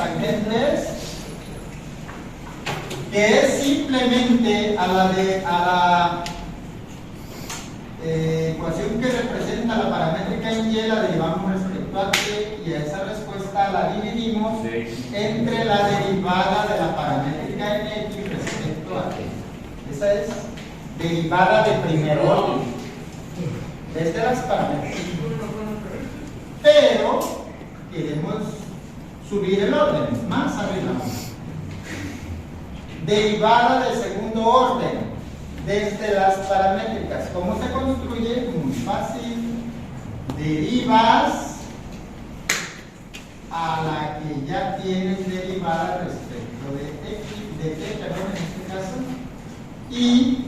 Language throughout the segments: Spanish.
tangentes, que es simplemente a la ecuación que representa la paramétrica en Y, la derivamos respecto a T, y a esa respuesta la dividimos entre la derivada de la paramétrica en X respecto a T. Esa es derivada de primer orden, desde las paramétricas. Pero queremos subir el orden, más arriba. Derivada de segundo orden, desde las paramétricas. ¿Cómo se construye? Muy fácil. Derivas a la que ya tienes derivada respecto de X, de T, perdón, en este caso, y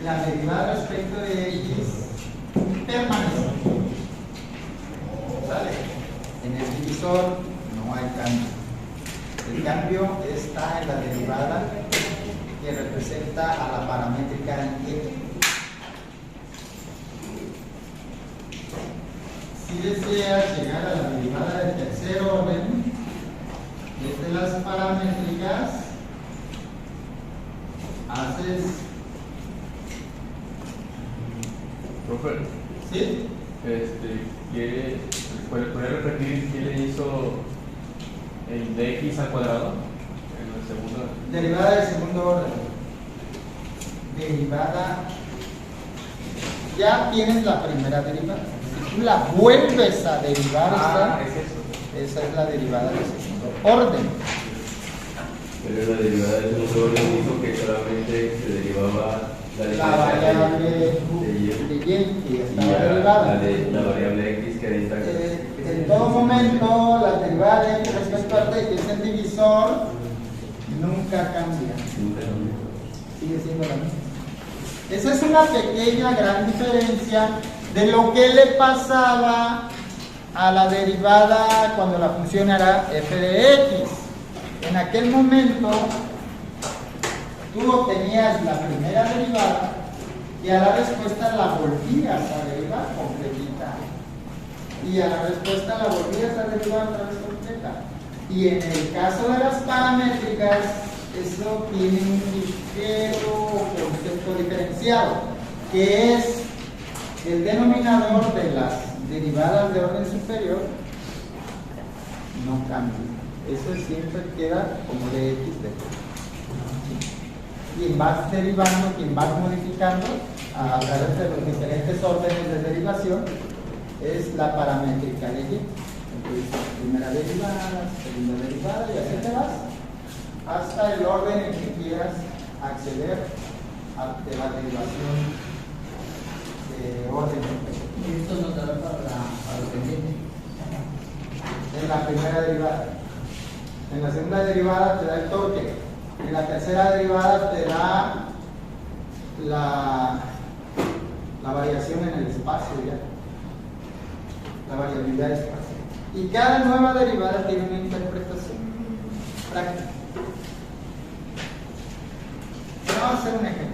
la derivada respecto de X permanece. ¿Sale? En el divisor no hay cambio. El cambio está en la derivada que representa a la paramétrica en Y. Si deseas llegar a la derivada del tercer orden, desde las paramétricas, haces... Profe, ¿Sí? ¿Puede repetir qué le hizo el dx al cuadrado en el segundo? Derivada del segundo orden. Derivada. Ya tienes la primera derivada. Si tú la vuelves a derivar, es eso. esa es la derivada del segundo orden. Pero la derivada del segundo orden hizo que solamente se derivaba La variable de Y, que estaba derivada. La variable X que ahí está. En todo momento, la derivada de X respecto a T, que es el divisor, nunca cambia. Sigue siendo la misma. Esa es una pequeña, gran diferencia de lo que le pasaba a la derivada cuando la función era f de x. En aquel momento, tú obtenías la primera derivada y a la respuesta la volvías a derivar completita. Y a la respuesta la volvías a derivar otra vez completa. Y en el caso de las paramétricas, eso tiene un ligero concepto diferenciado, que es el denominador de las derivadas de orden superior no cambia. Eso siempre queda como de x de t. Quien vas derivando, quien vas modificando a través de los diferentes órdenes de derivación es la paramétrica de y. Entonces, primera derivada, segunda derivada, y así te vas hasta el orden en que quieras acceder de la derivación de orden. ¿Y esto nos dará para lo pendiente? En la primera derivada. En la segunda derivada te da el torque. En la tercera derivada te da la variación en el espacio ya. La variabilidad espacial. Y cada nueva derivada tiene una interpretación práctica. Vamos a hacer un ejemplo.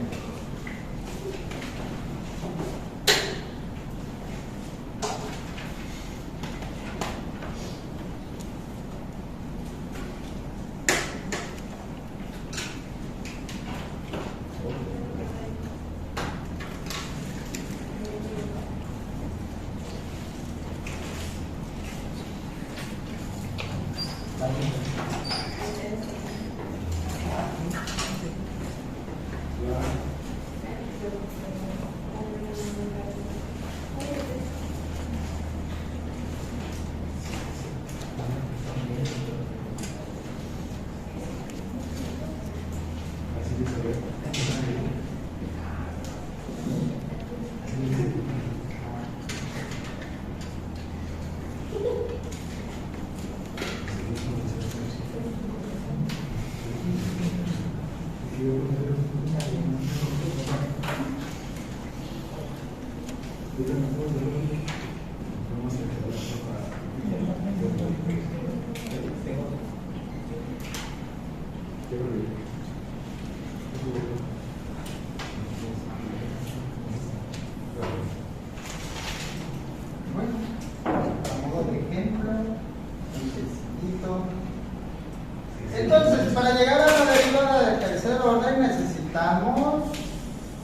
Entonces, para llegar a la derivada del tercer orden necesitamos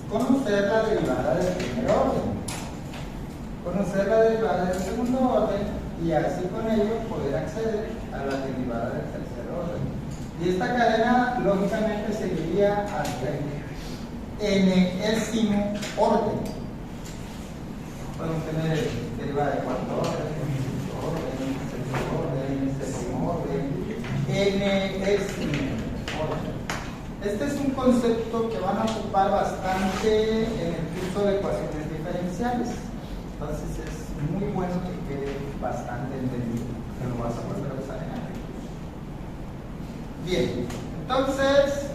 conocer la derivada del primer orden, conocer la derivada del segundo orden y así con ello poder acceder a la derivada del tercer orden. Y esta cadena lógicamente seguiría hasta el enésimo orden. Podemos tener derivada de cuarto orden, quinto orden, sexto orden, séptimo orden, enésimo orden. Este es un concepto que van a ocupar bastante en el curso de ecuaciones diferenciales. Entonces es muy bueno que quede bastante entendido, que lo vas a volver a usar en el curso. Bien, entonces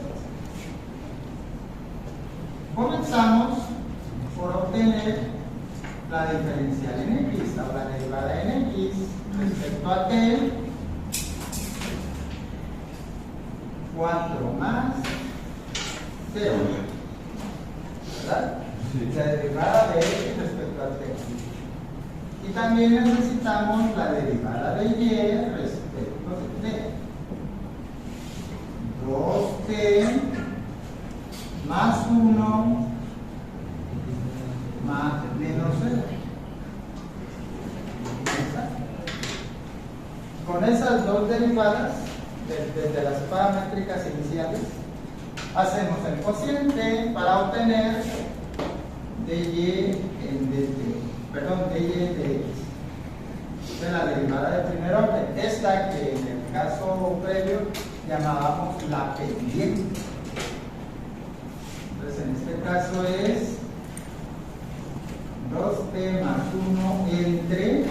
comenzamos por obtener la diferencial en X, o la derivada en X respecto a T. 4 más 0, ¿verdad? Sí. La derivada de X respecto a T. Y también necesitamos la derivada de Y respecto de T. 2T más 1 más menos 0. Con esas dos derivadas, desde las paramétricas iniciales, hacemos el cociente para obtener dy en dt, perdón, dy en dx. De la derivada del primer orden, esta que en el caso previo llamábamos la pendiente. Entonces en este caso es 2t más 1 entre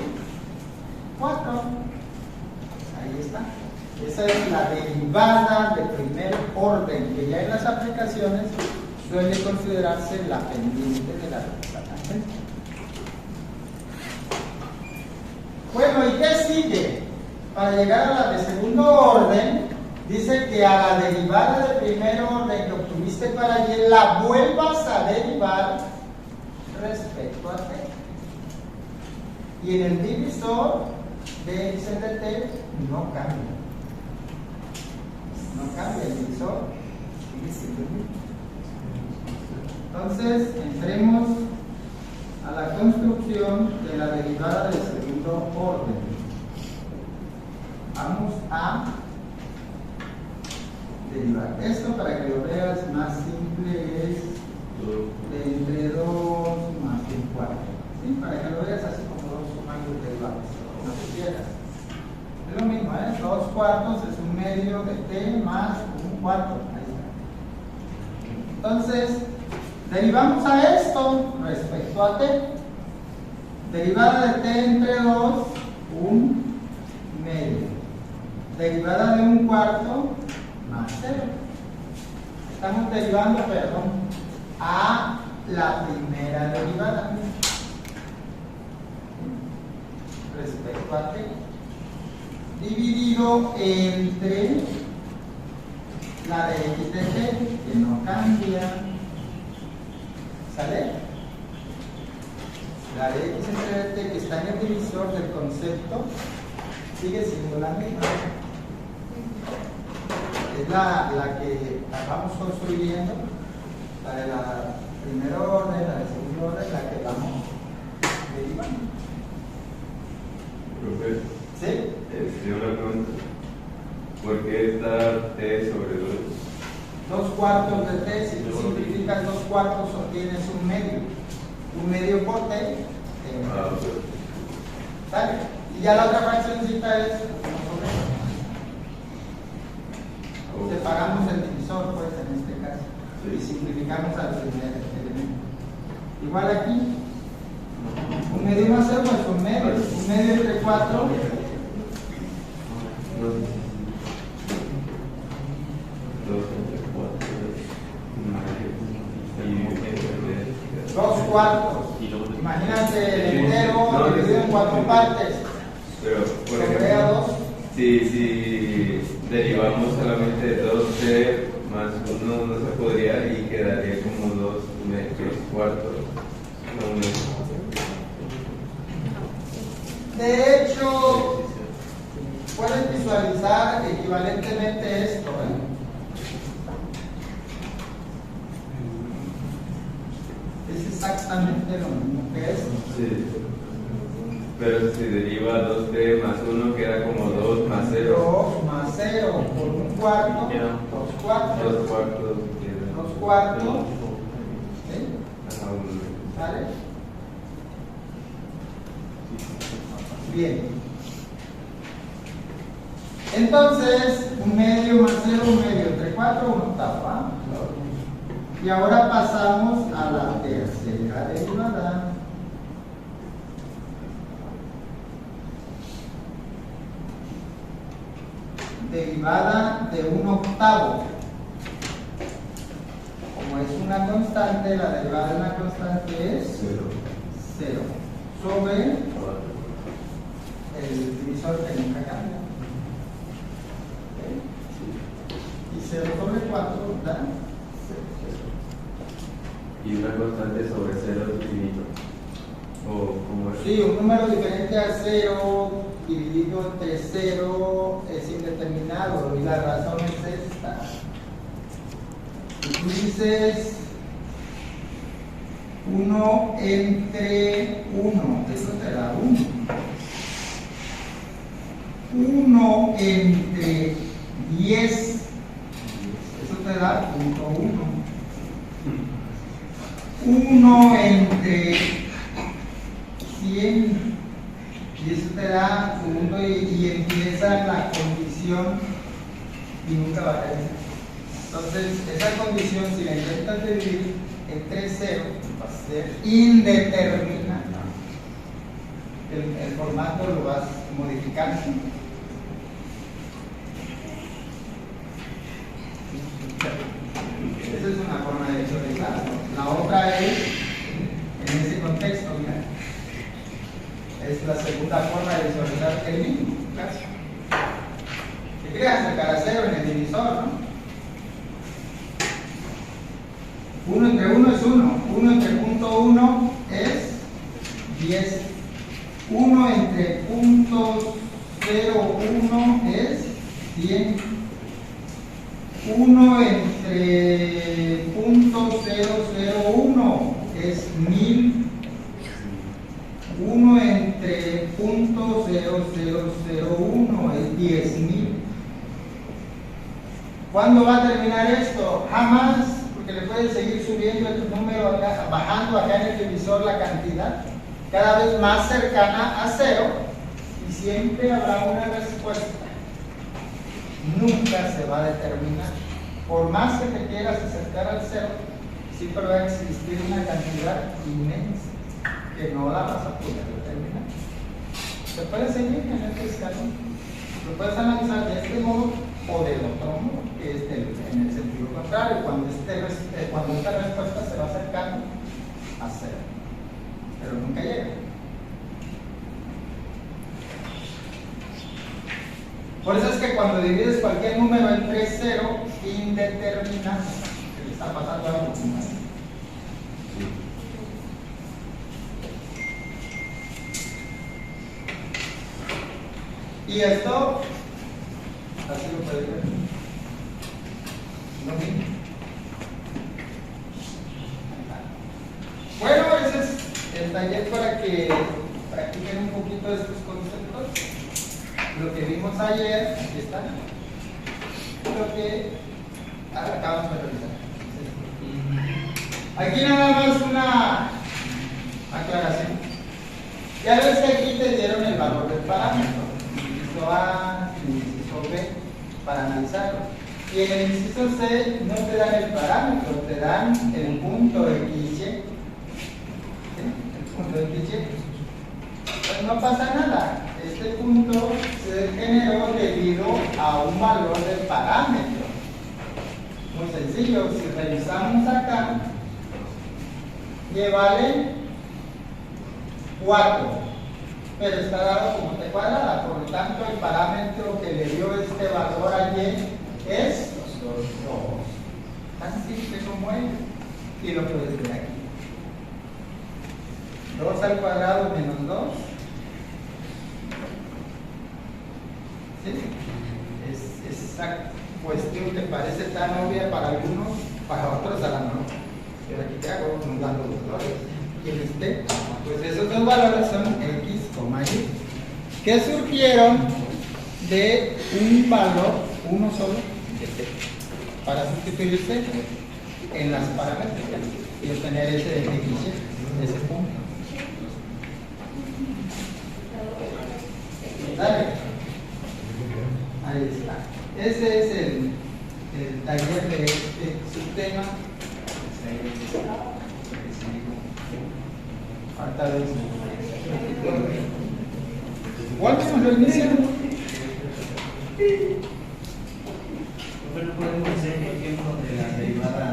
4. Ahí está. Esa es la derivada de primer orden, que ya en las aplicaciones suele considerarse la pendiente de la tangente. Bueno, ¿y qué sigue? Para llegar a la de segundo orden, dice que a la derivada de primer orden que obtuviste para Y la vuelvas a derivar respecto a T. Y en el divisor de X entre T no cambia. No cambia el divisor, sigue siendo el mismo. Entonces, entremos a la construcción de la derivada del segundo orden. Vamos a derivar esto para que lo veas más simple, es de entre 2 más un cuarto. ¿Sí? Para que lo veas así como dos sumados derivados, como tú quieras. Es lo mismo, ¿eh? 2 cuartos es un medio de t más un cuarto. Ahí está. Entonces, derivamos a esto respecto a t. Derivada de t entre 2, un medio. Derivada de un cuarto más 0. Estamos derivando, perdón, a la primera derivada respecto a t. Dividido entre la de x de t, que no cambia. ¿Sale? La de x entre t, que está en el divisor del concepto, sigue siendo la misma. Es la que vamos construyendo, la de la primer orden, la de segundo orden, la que vamos derivando. Profe, ¿Sí? una pregunta. ¿Por qué está t sobre 2? 2 cuartos de t, si tú simplificas 2 cuartos obtienes un medio. Un medio por t. ¿Sale? Y ya la otra fraccióncita es separamos el divisor, pues, en este caso. Sí. Y simplificamos al primer elemento. Igual aquí, un medio más 0 es un medio entre 4. 2 cuartos. Imagínate el entero dividido en 4 partes. Pero, por sobre A2. Si derivamos solamente de 2t más 1, no se podría y quedaría como 2 cuartos. De hecho, puedes visualizar equivalentemente esto, Es exactamente lo mismo que esto. Sí. Pero si deriva 2t más 1 queda como 2 más 0. 2 más 0 por un cuarto, Queda 2 cuartos. 2 cuartos queda. 2 cuartos. ¿Sí? Ajá, 1. ¿Sale? Bien. Entonces, un medio más 0, un medio, entre 4, un octavo. ¿Ah? Y ahora pasamos a la tercera derivada. Derivada de un octavo. Como es una constante, la derivada de una constante es 0 sobre el divisor que nunca cambia. ¿Ok? Y 0 sobre 4 da 0. Y una constante sobre 0 es infinito. O como es. Sí, un número diferente a 0 dividido entre 0 es indeterminado y la razón es esta. Y tú dices 1 entre 1, eso te da 1. 1 entre 10, eso te da punto 1. 1 entre 100, y eso te da punto y empieza la condición y nunca va a terminar. Entonces, esa condición, si la intentas dividir entre 0, va a ser indeterminada. El formato lo vas modificando. Esa es una forma de visualizarlo. La otra es, en ese contexto, mira, es la segunda forma de visualizar el mismo caso. Que creas el cara 0 en el divisor, ¿no? 1 entre 1 es 1, 1 entre punto 1 es 10, 1 entre punto 0,1 es 100, 1 entre punto 001 es 1000, 1 entre punto 0001 es 10.000. ¿Cuándo va a terminar esto? Jamás, porque le puedes seguir subiendo el número acá, bajando acá en el divisor la cantidad, cada vez más cercana a 0, y siempre habrá una respuesta. Nunca se va a determinar. Por más que te quieras acercar al 0, siempre va a existir una cantidad inmensa que no la vas a poder determinar. Se puede seguir en este escalón. Lo puedes analizar de este modo o del otro modo, que es en el sentido contrario, cuando esta respuesta se va acercando a 0, pero nunca llega. Por eso es que cuando divides cualquier número entre 0, indeterminado, que le está pasando algo como eso. Y esto, así lo puedes ver. Lo mismo. Bueno, ese es el taller para que practiquen un poquito de estos conceptos. Lo que vimos ayer, aquí está. Lo que acabamos de revisar. Aquí nada más una aclaración. Ya ves que aquí te dieron el valor del parámetro. Inciso A, inciso B, para analizarlo. Y en el inciso C no te dan el parámetro, te dan el punto XY. ¿Sí? El punto XY. Pues no pasa nada. Este punto se generó debido a un valor del parámetro. Muy sencillo, si revisamos acá, y vale 4, pero está dado como t cuadrada, por lo tanto el parámetro que le dio este valor a y es 2. Tan simple como es, y lo puedes ver aquí. 2 al cuadrado menos 2. ¿Sí? esa cuestión que parece tan obvia para algunos, para otros a la no. Pero aquí te hago nos dan los valores. ¿Quién esté? Pues esos dos valores son X, Y, que surgieron de un valor, uno solo, de T, para sustituirse en las paramétricas y obtener ese X, ese punto. Dale. Ahí está. Ese es el taller de este subtema. Falta de eso. ¿Cuál es lo inicial? Bueno, podemos hacer ejemplo de la derivada.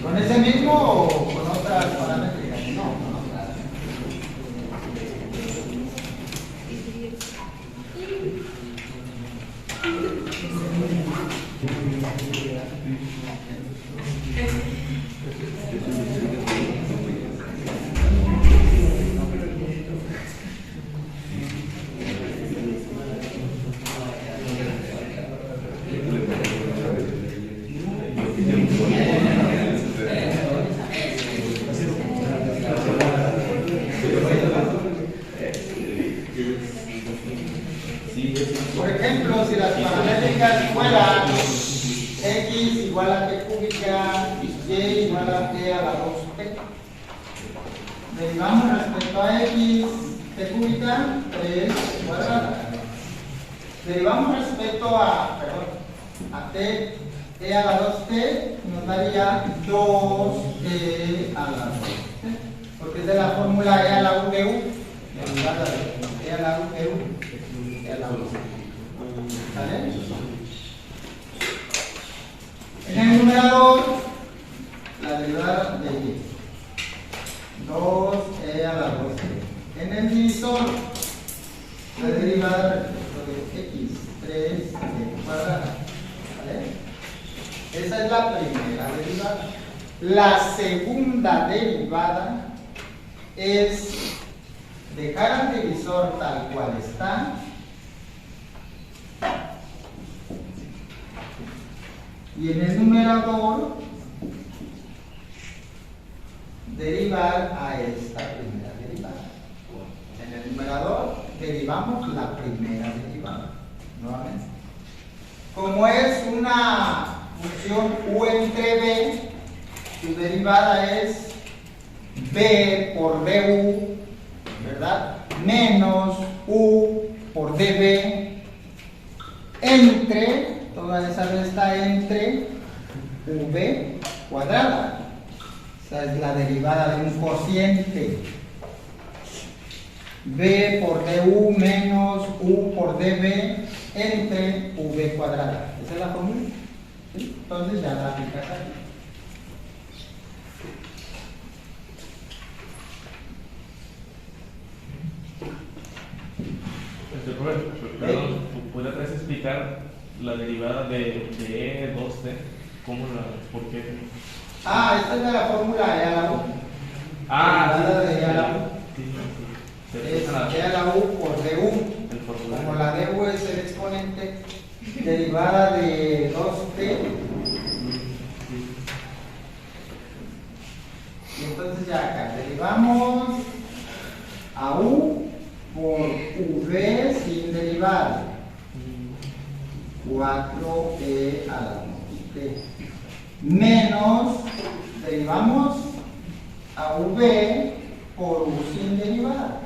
¿Con ese mismo o con otras paramétricas? No, con otras. Por ejemplo, si las paramétricas fueran x igual a t cúbica y y igual a t a la 2t, derivamos respecto a x t cúbica 3 cuadrada. Derivamos respecto a, t a la 2t, nos daría 2t a la 2t, porque es de la fórmula e a la u de u, derivada de e a la u de u, e a la u. ¿Vale? En el numerador, la derivada de y, 2e a la 2t. En el divisor, la derivada de x, 3t cuadrada. ¿Vale? Esa es la primera derivada. La segunda derivada es dejar al divisor tal cual está y en el numerador derivar a esta primera derivada. En el numerador derivamos la primera derivada. Nuevamente. Como es una función u entre b, su derivada es b por du, ¿verdad? Menos u por db entre, toda esa resta entre v cuadrada. Esa es la derivada de un cociente. b por du menos u por db entre v cuadrada. Esa es la fórmula. ¿Sí? Entonces ya la aplicas aquí. Perdón, ¿puedes explicar la derivada de E 2t? ¿Cómo por qué? Esta es de la fórmula e a la u. Derivada de e a la u. Sí, sí. Es e a la u por du. Como la du es el exponente, derivada de 2t. Y entonces ya acá derivamos a u por v sin derivada. 4e a la 1t. Menos, derivamos a v por u sin derivada.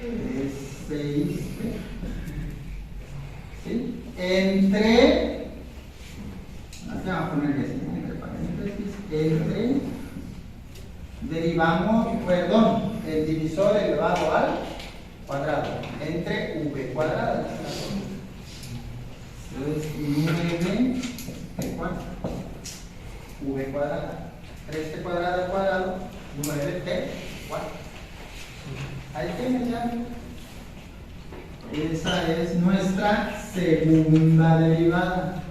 Es 6. ¿Sí? Entre, aquí vamos a poner así, entre paréntesis, entre, derivamos, perdón, el divisor elevado al cuadrado, entre v cuadrada. Entonces, 9 ¿cuánto? V cuadrada. 3t cuadrado al cuadrado, 9t, 4. Ahí tienes ya. Esa es nuestra segunda derivada.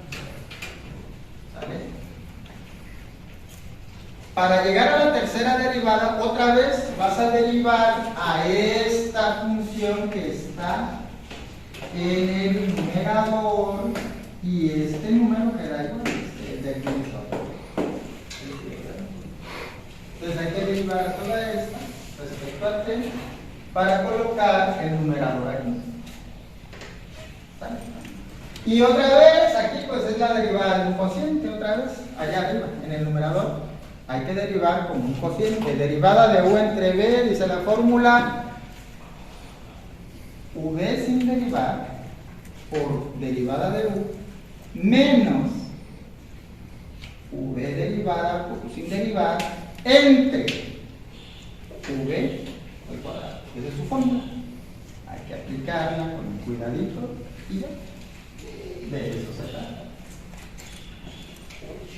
¿Sale? Para llegar a la tercera derivada, otra vez vas a derivar a esta función que está en el numerador y este número que da igual, el del divisor. Entonces hay que derivar toda esta respecto a t para colocar el numerador aquí. ¿Vale? Y otra vez, aquí pues es la derivada de un cociente, otra vez, allá arriba, en el numerador. Hay que derivar como un cociente. Derivada de u entre b, dice la fórmula, v sin derivar por derivada de u menos v derivada por u sin derivar entre v al cuadrado. Esa es su fórmula. Hay que aplicarla con cuidadito y ya. De eso se trata.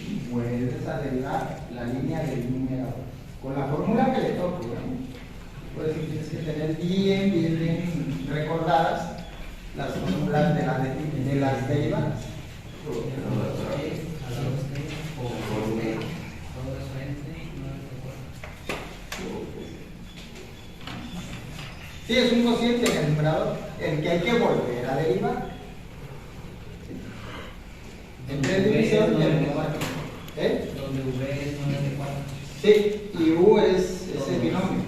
Y vuelves a derivar la línea del numerador con la fórmula que le toque. Por eso tienes que tener bien recordadas las fórmulas de las derivadas. Sí, es un cociente en el numerador, el que hay que volver a derivar. Entre el divisor y el numerador. Donde v es 9 de 4. Sí, y u es el binomio.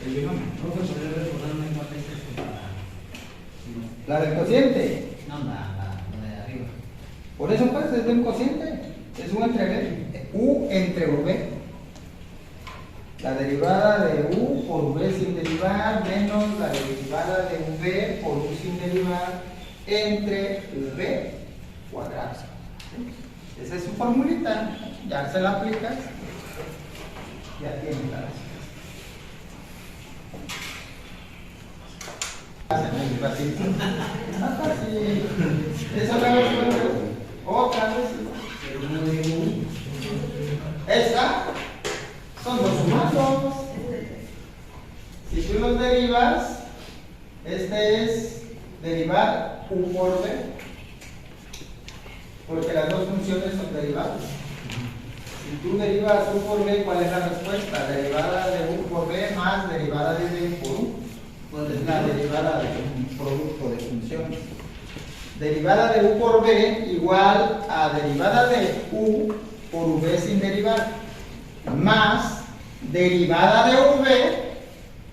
El binomio. Profesor, ¿podría recordarme cuál es este para...? La del cociente. No, la de arriba. Por eso pues es de un cociente. Es u entre b. U entre v. La derivada de u por v sin derivar menos la derivada de v por u sin derivar entre v cuadrado. Esa es su formulita, ya se la aplicas, ya tienes la respuesta. Fácil. Más fácil. Es otra vez, otra vez. Esa son los sumados. Si tú los derivas, este es derivar u por b, porque las dos funciones son derivadas. Si tú derivas u por b, ¿cuál es la respuesta? Derivada de u por b más derivada de b por u. Pues es la derivada de un producto de funciones. Derivada de u por b igual a derivada de u por v sin derivar más derivada de v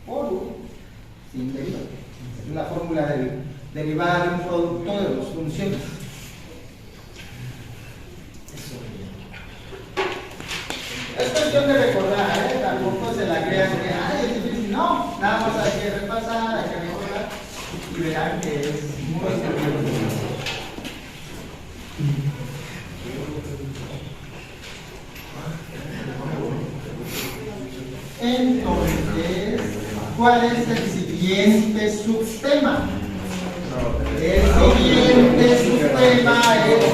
por u sin derivar. Es la fórmula de derivada de un producto de dos funciones. Es cuestión de recordar, tampoco se la crean que ay, es difícil. No, nada más hay que repasar, hay que recordar y verán que es muy sencillo. Entonces, ¿cuál es el siguiente subtema? El siguiente subtema es